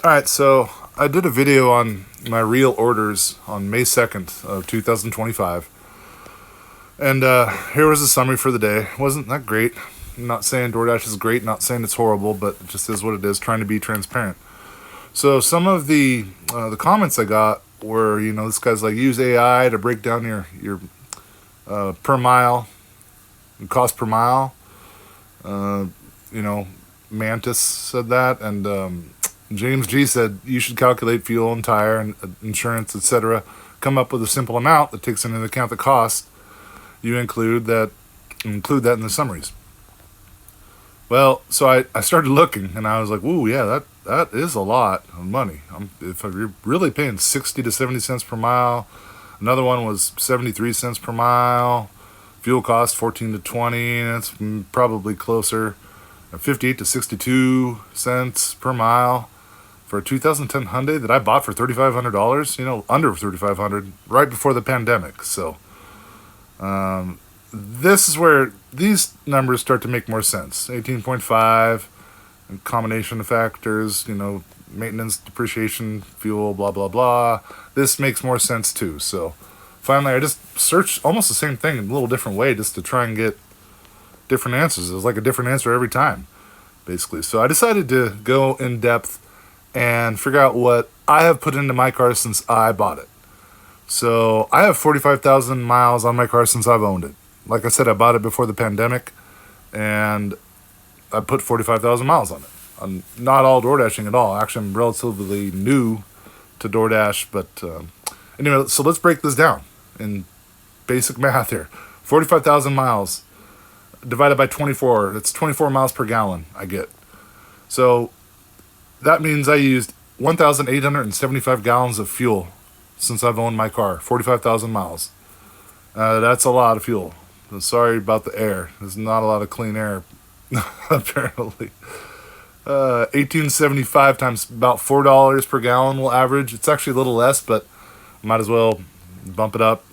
Alright, so I did a video on my real orders on May 2nd of 2025. And here was a summary for the day. Wasn't that great. I'm not saying DoorDash is great, not saying it's horrible, but it just is what it is, trying to be transparent. So some of the comments I got were, this guy's like, use AI to break down your per mile, cost per mile. Uh, Mantis said that, and James G said you should calculate fuel and tire and insurance, etc. Come up with a simple amount that takes into account the cost. You include that in the summaries. Well, so I started looking, and I was like, "Ooh, yeah, that is a lot of money. If you're really paying 60 to 70 cents per mile, another one was 73 cents per mile. Fuel cost 14 to 20. That's probably closer, 58 to 62 cents per mile for a 2010 Hyundai that I bought for $3,500. Under $3,500 right before the pandemic. So." This is where these numbers start to make more sense. 18.5, combination of factors, maintenance, depreciation, fuel, blah, blah, blah. This makes more sense too. So finally, I just searched almost the same thing in a little different way just to try and get different answers. It was like a different answer every time, basically. So I decided to go in depth and figure out what I have put into my car since I bought it. So I have 45,000 miles on my car since I've owned it. Like I said, I bought it before the pandemic, and I put 45,000 miles on it. I'm not all DoorDashing at all. Actually, I'm relatively new to DoorDash, but anyway, so let's break this down in basic math here. 45,000 miles divided by 24, that's 24 miles per gallon I get. So that means I used 1,875 gallons of fuel since I've owned my car, 45,000 miles. That's a lot of fuel. Sorry about the air. There's not a lot of clean air, apparently. 1875 times about $4 per gallon will average. It's actually a little less, but might as well bump it up.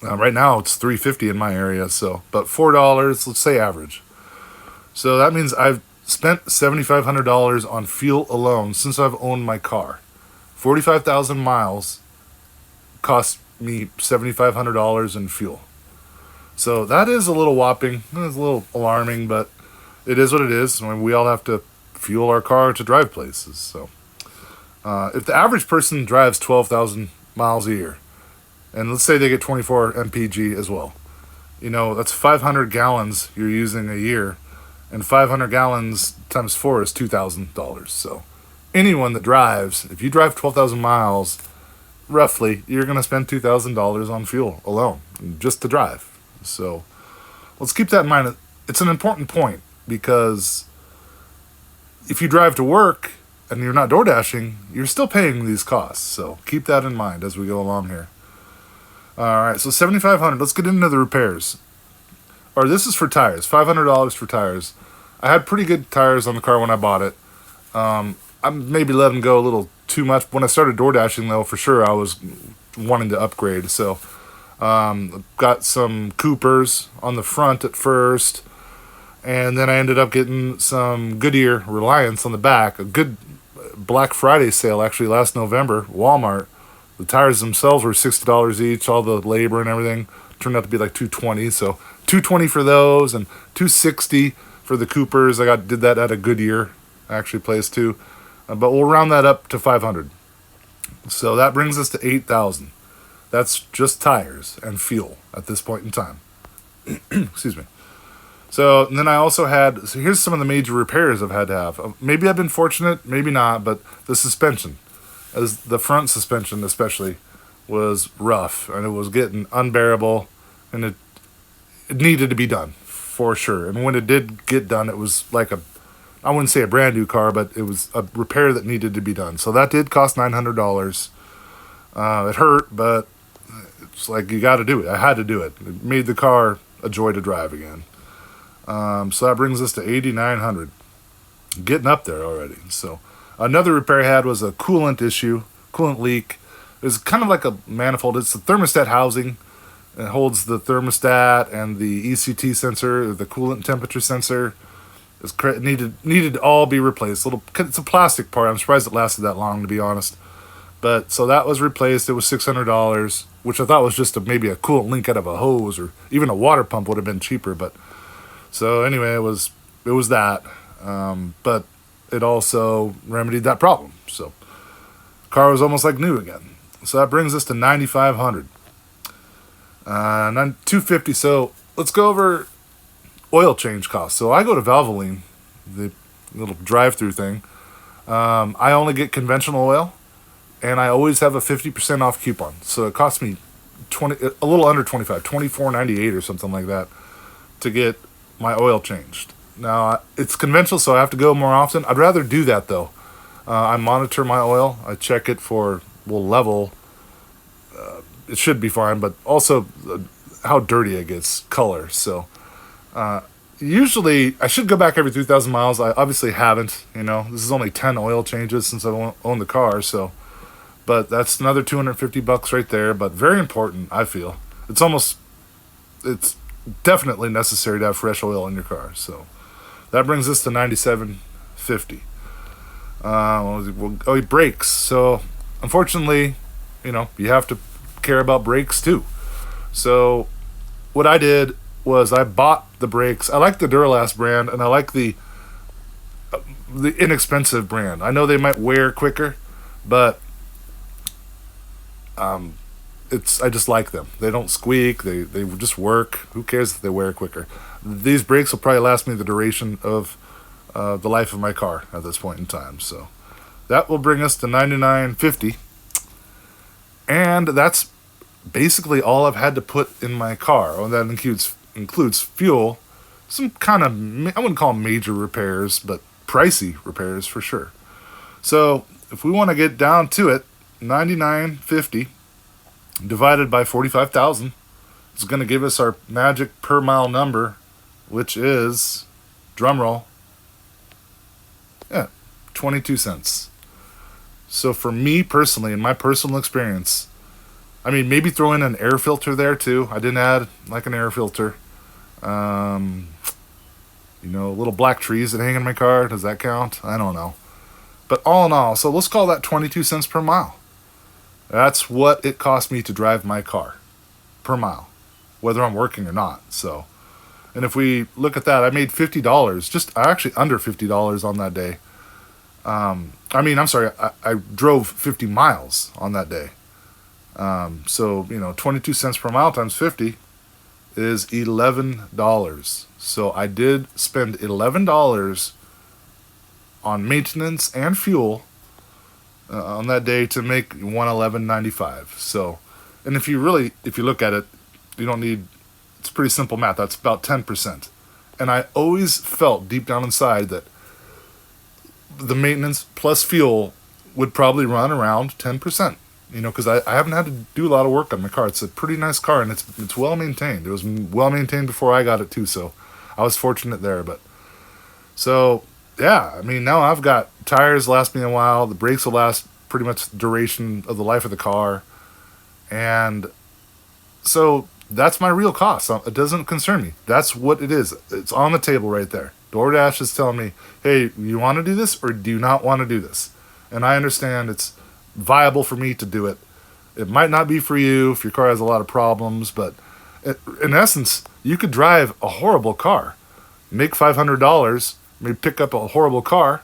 Right now it's $3.50 in my area, but $4, let's say average. So that means I've spent $7,500 on fuel alone since I've owned my car. 45,000 miles cost me $7,500 in fuel. So that is a little whopping. It's a little alarming, but it is what it is. I mean, we all have to fuel our car to drive places. So if the average person drives 12,000 miles a year, and let's say they get 24 mpg as well, that's 500 gallons you're using a year, and 500 gallons times 4 is $2,000. So anyone that drives, if you drive 12,000 miles, roughly, you're going to spend $2,000 on fuel alone, just to drive. So let's keep that in mind. It's an important point, because if you drive to work and you're not DoorDashing, you're still paying these costs. So keep that in mind as we go along here. All right, so $7,500. Let's get into the repairs. Or this is for tires, $500 for tires. I had pretty good tires on the car when I bought it. I maybe let them go a little too much. When I started DoorDashing, though, for sure I was wanting to upgrade. So got some Coopers on the front at first, and then I ended up getting some Goodyear Reliance on the back. A good Black Friday sale, actually, last November, Walmart. The tires themselves were $60 each, all the labor and everything. Turned out to be like $220. So $220 for those, and $260 for the Coopers. Did that at a Goodyear, actually, place too. But we'll round that up to $500. So that brings us to $8,000. That's just tires and fuel at this point in time. Excuse me. So then I also so here's some of the major repairs I've had to have. Maybe I've been fortunate, maybe not, but the suspension, as the front suspension especially, was rough, and it was getting unbearable, and it needed to be done for sure. And when it did get done, it was like I wouldn't say a brand new car, but it was a repair that needed to be done. So that did cost $900. It hurt, but it's like you got to do it. I had to do it. It made the car a joy to drive again. So that brings us to $8,900. Getting up there already. So another repair I had was a coolant issue, coolant leak. It's kind of like a manifold. It's the thermostat housing. It holds the thermostat and the ECT sensor, the coolant temperature sensor. Needed to all be replaced. It's a plastic part. I'm surprised it lasted that long, to be honest. But so that was replaced. It was $600, which I thought was just maybe a cool link out of a hose, or even a water pump would have been cheaper. But so anyway, it was that. But it also remedied that problem. So car was almost like new again. So that brings us to 9,500. 250. So let's go over oil change costs. So I go to Valvoline, the little drive-through thing. I only get conventional oil, and I always have a 50% off coupon. So it costs me a little under 25, $24.98 or something like that to get my oil changed. Now it's conventional, so I have to go more often. I'd rather do that though. I monitor my oil. I check it for level. It should be fine, but also how dirty it gets, color. So usually I should go back every 3,000 miles. I obviously haven't. This is only 10 oil changes since I own the car. So, but that's another $250 right there. But very important, I feel. It's definitely necessary to have fresh oil in your car. So that brings us to 97.50. Brakes. So unfortunately, you have to care about brakes too. So what I did was I bought the brakes. I like the Duralast brand, and I like the inexpensive brand. I know they might wear quicker, but I just like them. They don't squeak. They just work. Who cares if they wear quicker? These brakes will probably last me the duration of the life of my car at this point in time. So that will bring us to $99.50, and that's basically all I've had to put in my car. And that includes fuel, some kind of, I wouldn't call them major repairs, but pricey repairs for sure. So if we want to get down to it, $99.50 divided by 45,000 is going to give us our magic per mile number, which is, drum roll, 22 cents. So for me personally, in my personal experience, I mean, maybe throw in an air filter there too. I didn't add like an air filter. Little black trees that hang in my car. Does that count? I don't know. But all in all, so let's call that 22 cents per mile. That's what it cost me to drive my car per mile, whether I'm working or not. So, and if we look at that, I made $50, actually under $50 on that day. I drove 50 miles on that day. So 22 cents per mile times 50 is $11. So I did spend $11 on maintenance and fuel on that day to make $111.95. So, and if you look at it, it's pretty simple math. That's about 10%. And I always felt deep down inside that the maintenance plus fuel would probably run around 10%. Because I haven't had to do a lot of work on my car. It's a pretty nice car, and it's well maintained. It was well maintained before I got it too, so I was fortunate there. But so yeah, now I've got tires last me a while. The brakes will last pretty much the duration of the life of the car, and so that's my real cost. It doesn't concern me. That's what it is. It's on the table right there. DoorDash is telling me, hey, you want to do this or do you not want to do this? And I understand it's viable for me to do it. It might not be for you if your car has a lot of problems, but in essence, you could drive a horrible car, make $500, maybe pick up a horrible car,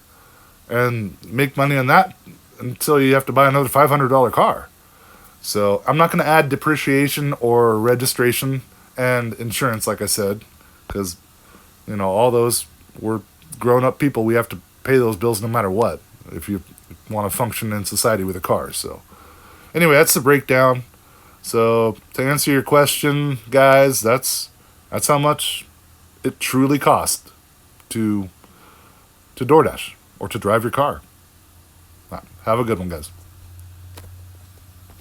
and make money on that until you have to buy another $500 car. So I'm not going to add depreciation or registration and insurance, like I said, because all those, we're grown-up people. We have to pay those bills no matter what if you want to function in society with a car. So anyway, that's the breakdown. So to answer your question, guys, that's how much it truly costs to DoorDash or to drive your car. Have a good one, guys.